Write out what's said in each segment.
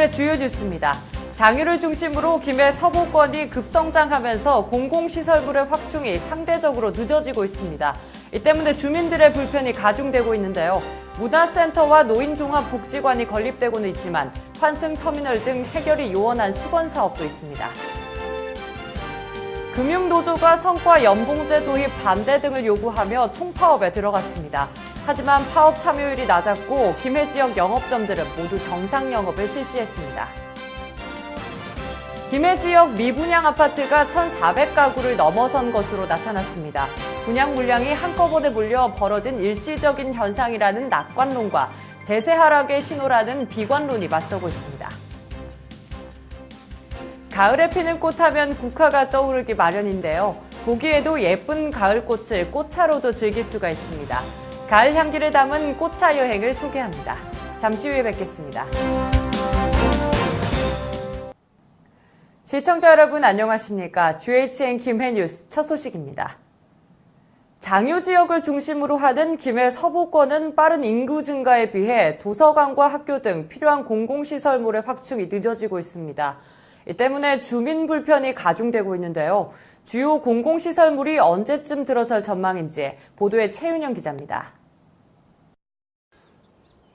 오늘의 주요 뉴스입니다. 장유를 중심으로 김해 서부권이 급성장하면서 공공시설물의 확충이 상대적으로 늦어지고 있습니다. 이 때문에 주민들의 불편이 가중되고 있는데요. 문화센터와 노인종합복지관이 건립되고는 있지만 환승터미널 등 해결이 요원한 수건사업도 있습니다. 금융노조가 성과 연봉제 도입 반대 등을 요구하며 총파업에 들어갔습니다. 하지만 파업 참여율이 낮았고 김해 지역 영업점들은 모두 정상 영업을 실시했습니다. 김해 지역 미분양 아파트가 1,400가구를 넘어선 것으로 나타났습니다. 분양 물량이 한꺼번에 몰려 벌어진 일시적인 현상이라는 낙관론과 대세 하락의 신호라는 비관론이 맞서고 있습니다. 가을에 피는 꽃하면 국화가 떠오르기 마련인데요. 보기에도 예쁜 가을꽃을 꽃차로도 즐길 수가 있습니다. 가을 향기를 담은 꽃차 여행을 소개합니다. 잠시 후에 뵙겠습니다. 시청자 여러분 안녕하십니까? GHN 김해 뉴스 첫 소식입니다. 장유 지역을 중심으로 하는 김해 서부권은 빠른 인구 증가에 비해 도서관과 학교 등 필요한 공공시설물의 확충이 늦어지고 있습니다. 이 때문에 주민 불편이 가중되고 있는데요. 주요 공공시설물이 언제쯤 들어설 전망인지 보도에 최윤영 기자입니다.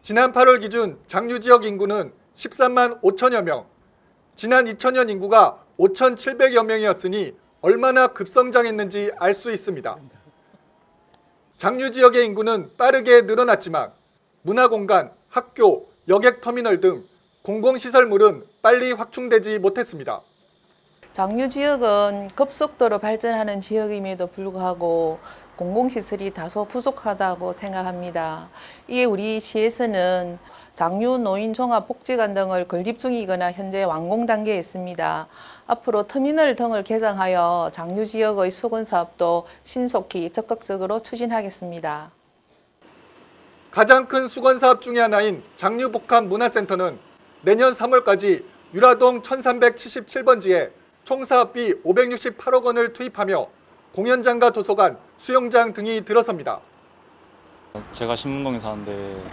지난 8월 기준 장유 지역 인구는 13만 5천여 명, 지난 2000년 인구가 5,700여 명이었으니 얼마나 급성장했는지 알 수 있습니다. 장유 지역의 인구는 빠르게 늘어났지만 문화공간, 학교, 여객터미널 등 공공시설물은 빨리 확충되지 못했습니다. 장유 지역은 급속도로 발전하는 지역임에도 불구하고 공공시설이 다소 부족하다고 생각합니다. 이에 우리 시에서는 장유 노인종합복지관 등을 건립 중이거나 현재 완공 단계에 있습니다. 앞으로 터미널 등을 개장하여 장유 지역의 수건 사업도 신속히 적극적으로 추진하겠습니다. 가장 큰 수건 사업 중의 하나인 장유복합문화센터는 내년 3월까지 유라동 1377번지에 총 사업비 568억 원을 투입하며 공연장과 도서관, 수영장 등이 들어섭니다. 제가 신문동에 사는데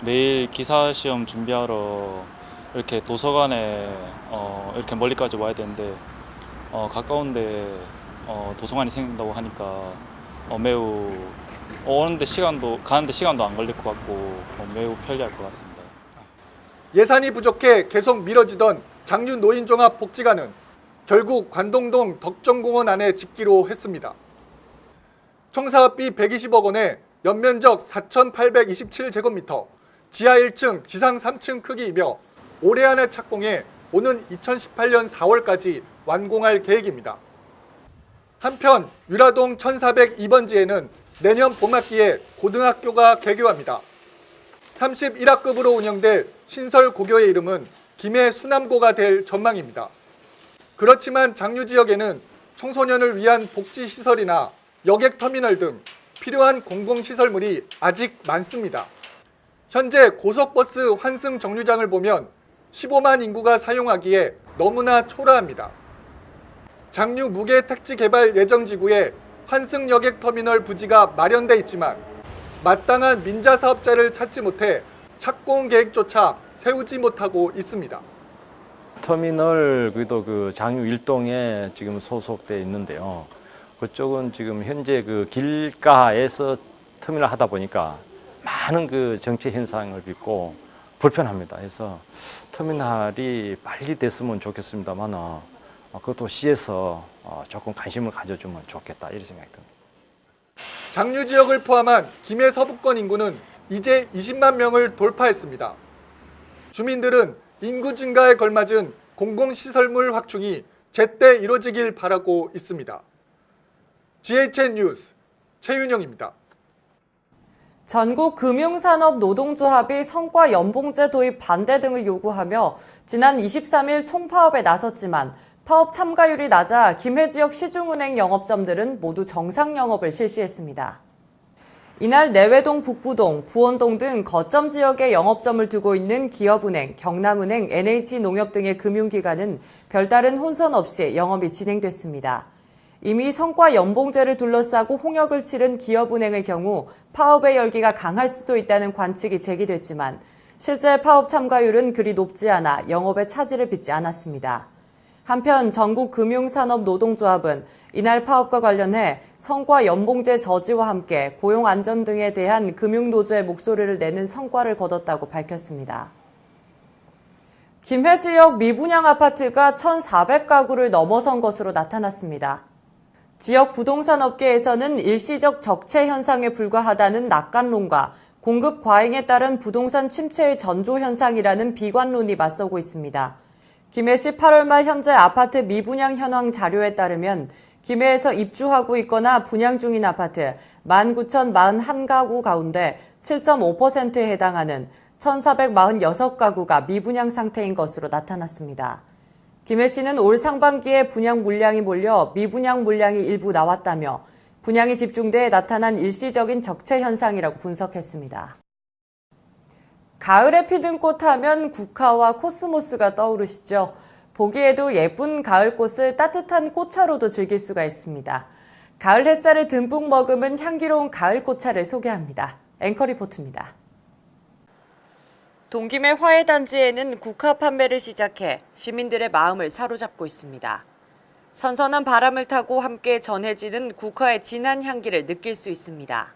매일 기사 시험 준비하러 이렇게 도서관에 이렇게 멀리까지 와야 되는데 가까운데 도서관이 생긴다고 하니까 매우 가는데 시간도 안 걸릴 것 같고 매우 편리할 것 같습니다. 예산이 부족해 계속 미뤄지던 장유 노인종합복지관은 결국 관동동 덕정공원 안에 짓기로 했습니다. 총 사업비 120억 원에 연면적 4,827제곱미터, 지하 1층, 지상 3층 크기이며 올해 안에 착공해 오는 2018년 4월까지 완공할 계획입니다. 한편 유라동 1402번지에는 내년 봄학기에 고등학교가 개교합니다. 31학급으로 운영될 신설 고교의 이름은 김해 수남고가 될 전망입니다. 그렇지만 장유 지역에는 청소년을 위한 복지시설이나 여객터미널 등 필요한 공공시설물이 아직 많습니다. 현재 고속버스 환승 정류장을 보면 15만 인구가 사용하기에 너무나 초라합니다. 장유 무계 택지 개발 예정지구에 환승 여객터미널 부지가 마련돼 있지만 마땅한 민자 사업자를 찾지 못해 착공 계획조차 세우지 못하고 있습니다. 터미널 그 장유 1동에 지금 소속돼 있는데요. 그쪽은 지금 현재 그 길가에서 터미널 하다 보니까 많은 그 정체 현상을 빚고 불편합니다. 그래서 터미널이 빨리 됐으면 좋겠습니다만 그것도 시에서 조금 관심을 가져주면 좋겠다 이런 생각이 듭니다. 장유 지역을 포함한 김해 서부권 인구는 이제 20만 명을 돌파했습니다. 주민들은 인구 증가에 걸맞은 공공시설물 확충이 제때 이루어지길 바라고 있습니다. GHN 뉴스 최윤영입니다. 전국 금융산업 노동조합이 성과 연봉제 도입 반대 등을 요구하며 지난 23일 총파업에 나섰지만 파업 참가율이 낮아 김해 지역 시중은행 영업점들은 모두 정상 영업을 실시했습니다. 이날 내외동, 북부동, 부원동 등 거점 지역에 영업점을 두고 있는 기업은행, 경남은행, NH농협 등의 금융기관은 별다른 혼선 없이 영업이 진행됐습니다. 이미 성과 연봉제를 둘러싸고 홍역을 치른 기업은행의 경우 파업의 열기가 강할 수도 있다는 관측이 제기됐지만 실제 파업 참가율은 그리 높지 않아 영업에 차질을 빚지 않았습니다. 한편 전국금융산업노동조합은 이날 파업과 관련해 성과 연봉제 저지와 함께 고용 안전 등에 대한 금융노조의 목소리를 내는 성과를 거뒀다고 밝혔습니다. 김해 지역 미분양 아파트가 1,400가구를 넘어선 것으로 나타났습니다. 지역 부동산 업계에서는 일시적 적체 현상에 불과하다는 낙관론과 공급 과잉에 따른 부동산 침체의 전조 현상이라는 비관론이 맞서고 있습니다. 김해시 8월 말 현재 아파트 미분양 현황 자료에 따르면 김해에서 입주하고 있거나 분양 중인 아파트 19,041가구 가운데 7.5%에 해당하는 1,446가구가 미분양 상태인 것으로 나타났습니다. 김해시는 올 상반기에 분양 물량이 몰려 미분양 물량이 일부 나왔다며 분양이 집중돼 나타난 일시적인 적체 현상이라고 분석했습니다. 가을에 피는 꽃 하면 국화와 코스모스가 떠오르시죠? 보기에도 예쁜 가을꽃을 따뜻한 꽃차로도 즐길 수가 있습니다. 가을 햇살을 듬뿍 머금은 향기로운 가을 꽃차를 소개합니다. 앵커 리포트입니다. 동김의 화훼단지에는 국화 판매를 시작해 시민들의 마음을 사로잡고 있습니다. 선선한 바람을 타고 함께 전해지는 국화의 진한 향기를 느낄 수 있습니다.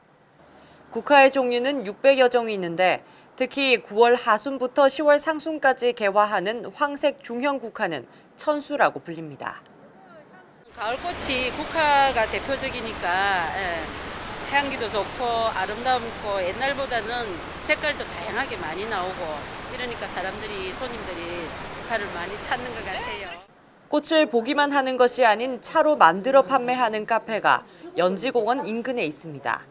국화의 종류는 600여 종이 있는데 특히 9월 하순부터 10월 상순까지 개화하는 황색 중형 국화는 천수라고 불립니다. 가을꽃이 국화가 대표적이니까 향기도 좋고 아름답고 옛날보다는 색깔도 다양하게 많이 나오고 이러니까 손님들이 국화를 많이 찾는 것 같아요. 꽃을 보기만 하는 것이 아닌 차로 만들어 판매하는 카페가 연지공원 인근에 있습니다.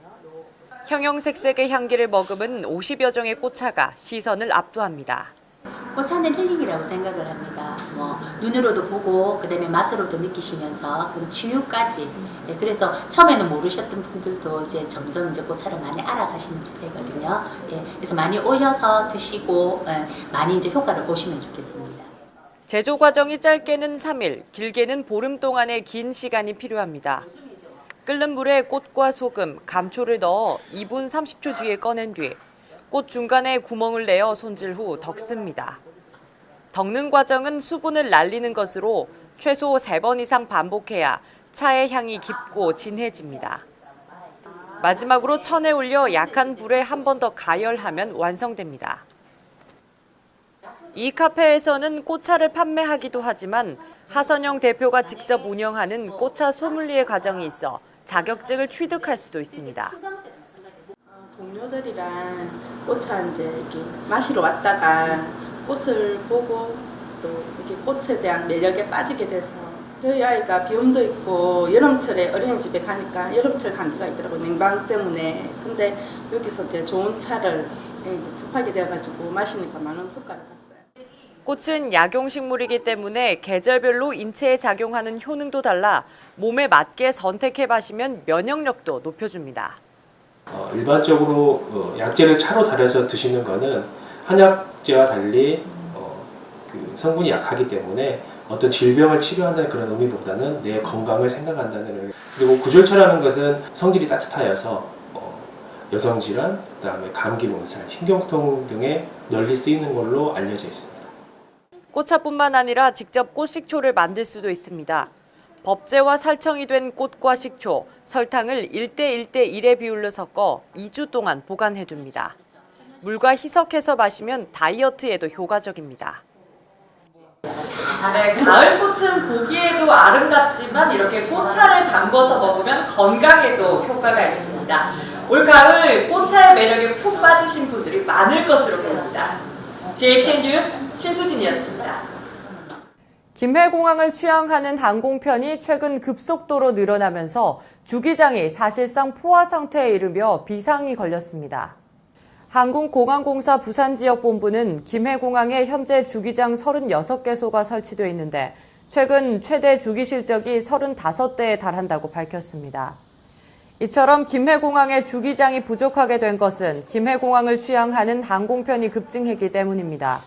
형형색색의 향기를 머금은 50여 종의 꽃차가 시선을 압도합니다. 꽃차는 힐링이라고 생각을 합니다. 눈으로도 보고 그다음에 맛으로도 느끼시면서 그리고 치유까지. 그래서 처음에는 모르셨던 분들도 이제 점점 이제 꽃차를 많이 알아가시는 추세거든요. 그래서 많이 오셔서 드시고 많이 이제 효과를 보시면 좋겠습니다. 제조 과정이 짧게는 3일, 길게는 보름 동안의 긴 시간이 필요합니다. 끓는 물에 꽃과 소금, 감초를 넣어 2분 30초 뒤에 꺼낸 뒤 꽃 중간에 구멍을 내어 손질 후 덕습니다. 덕는 과정은 수분을 날리는 것으로 최소 3번 이상 반복해야 차의 향이 깊고 진해집니다. 마지막으로 천에 올려 약한 불에 한 번 더 가열하면 완성됩니다. 이 카페에서는 꽃차를 판매하기도 하지만 하선영 대표가 직접 운영하는 꽃차 소믈리에 과정이 있어 자격증을 취득할 수도 있습니다. 동료들이랑 꽃차 이제 이렇게 마시러 왔다가 꽃을 보고 또 이렇게 꽃에 대한 매력에 빠지게 돼서 저희 아이가 비염도 있고 여름철에 어린이집에 가니까 여름철 감기가 있더라고요. 냉방 때문에. 근데 여기서 이제 좋은 차를 접하게 돼가지고 마시니까 많은 효과를 봤어요. 꽃은 약용식물이기 때문에 계절별로 인체에 작용하는 효능도 달라 몸에 맞게 선택해 마시면 면역력도 높여줍니다. 일반적으로 약재를 차로 달여서 드시는 거는 한약재와 달리 그 성분이 약하기 때문에 어떤 질병을 치료한다는 그런 의미보다는 내 건강을 생각한다는 의미. 그리고 구절차라는 것은 성질이 따뜻하여서 여성 질환, 그다음에 감기 몸살, 신경통 등에 널리 쓰이는 걸로 알려져 있습니다. 꽃차뿐만 아니라 직접 꽃식초를 만들 수도 있습니다. 법제와 살청이 된 꽃과 식초, 설탕을 1:1:1의 비율로 섞어 2주 동안 보관해둡니다. 물과 희석해서 마시면 다이어트에도 효과적입니다. 네, 가을 꽃은 보기에도 아름답지만 이렇게 꽃차를 담궈서 먹으면 건강에도 효과가 있습니다. 올 가을 꽃차의 매력에 푹 빠지신 분들이 많을 것으로 보입니다. GHN 뉴스 신수진이었습니다. 김해공항을 취항하는 항공편이 최근 급속도로 늘어나면서 주기장이 사실상 포화 상태에 이르며 비상이 걸렸습니다. 한국공항공사 부산지역본부는 김해공항에 현재 주기장 36개소가 설치되어 있는데 최근 최대 주기 실적이 35대에 달한다고 밝혔습니다. 이처럼 김해공항에 주기장이 부족하게 된 것은 김해공항을 취항하는 항공편이 급증했기 때문입니다.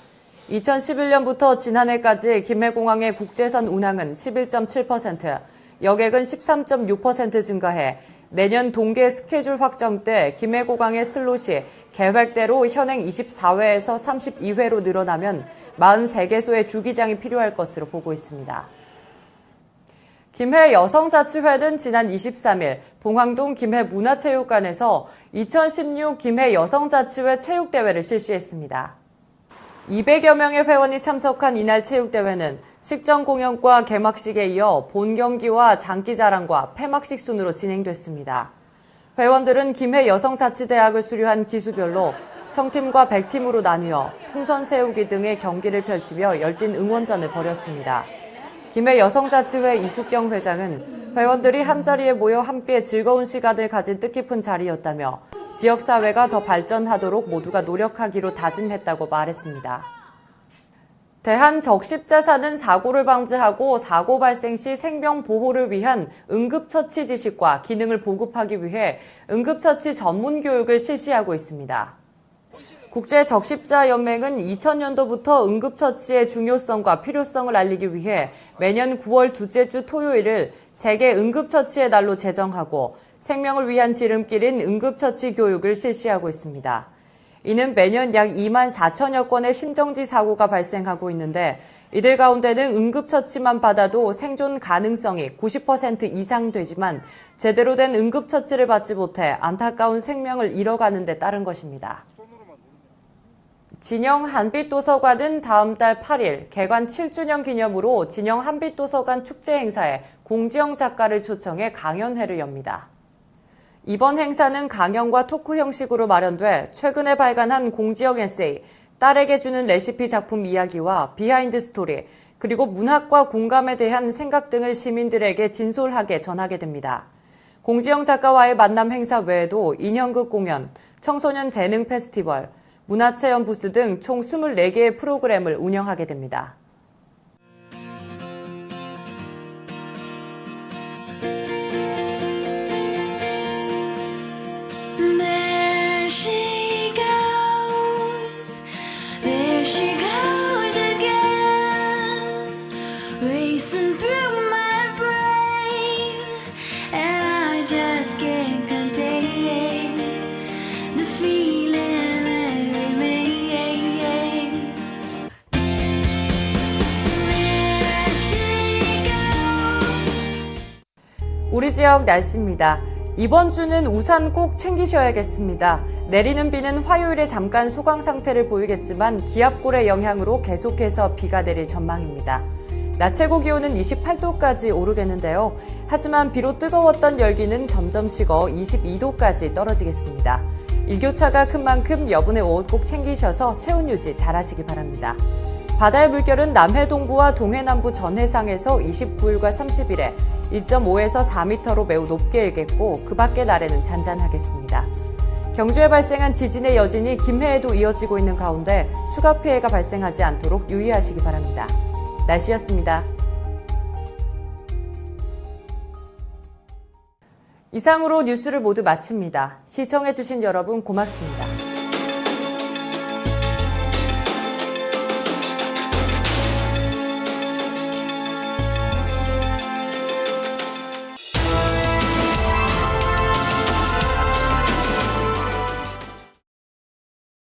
2011년부터 지난해까지 김해공항의 국제선 운항은 11.7%, 여객은 13.6% 증가해 내년 동계 스케줄 확정 때 김해고강의 슬롯이 계획대로 현행 24회에서 32회로 늘어나면 43개소의 주기장이 필요할 것으로 보고 있습니다. 김해 여성자치회는 지난 23일 봉황동 김해문화체육관에서 2016 김해 여성자치회 체육대회를 실시했습니다. 200여 명의 회원이 참석한 이날 체육대회는 식전 공연과 개막식에 이어 본 경기와 장기자랑과 폐막식 순으로 진행됐습니다. 회원들은 김해 여성자치대학을 수료한 기수별로 청팀과 백팀으로 나뉘어 풍선 세우기 등의 경기를 펼치며 열띤 응원전을 벌였습니다. 김해 여성자치회 이숙경 회장은 회원들이 한자리에 모여 함께 즐거운 시간을 가진 뜻깊은 자리였다며 지역사회가 더 발전하도록 모두가 노력하기로 다짐했다고 말했습니다. 대한적십자사는 사고를 방지하고 사고 발생 시 생명 보호를 위한 응급처치 지식과 기능을 보급하기 위해 응급처치 전문 교육을 실시하고 있습니다. 국제적십자연맹은 2000년도부터 응급처치의 중요성과 필요성을 알리기 위해 매년 9월 둘째 주 토요일을 세계 응급처치의 날로 제정하고 생명을 위한 지름길인 응급처치 교육을 실시하고 있습니다. 이는 매년 약 2만 4천여 건의 심정지 사고가 발생하고 있는데 이들 가운데는 응급처치만 받아도 생존 가능성이 90% 이상 되지만 제대로 된 응급처치를 받지 못해 안타까운 생명을 잃어가는 데 따른 것입니다. 진영 한빛도서관은 다음 달 8일 개관 7주년 기념으로 진영 한빛도서관 축제 행사에 공지영 작가를 초청해 강연회를 엽니다. 이번 행사는 강연과 토크 형식으로 마련돼 최근에 발간한 공지영 에세이, 딸에게 주는 레시피 작품 이야기와 비하인드 스토리, 그리고 문학과 공감에 대한 생각 등을 시민들에게 진솔하게 전하게 됩니다. 공지영 작가와의 만남 행사 외에도 인형극 공연, 청소년 재능 페스티벌, 문화체험 부스 등 총 24개의 프로그램을 운영하게 됩니다. 우리 지역 날씨입니다. 이번 주는 우산 꼭 챙기셔야겠습니다. 내리는 비는 화요일에 잠깐 소강 상태를 보이겠지만 기압골의 영향으로 계속해서 비가 내릴 전망입니다. 낮 최고 기온은 28도까지 오르겠는데요. 하지만 비로 뜨거웠던 열기는 점점 식어 22도까지 떨어지겠습니다. 일교차가 큰 만큼 여분의 옷 꼭 챙기셔서 체온 유지 잘 하시기 바랍니다. 바다의 물결은 남해 동부와 동해 남부 전 해상에서 29일과 30일에 2.5에서 4m로 매우 높게 일겠고 그 밖의 날에는 잔잔하겠습니다. 경주에 발생한 지진의 여진이 김해에도 이어지고 있는 가운데 수가 피해가 발생하지 않도록 유의하시기 바랍니다. 날씨였습니다. 이상으로 뉴스를 모두 마칩니다. 시청해주신 여러분 고맙습니다.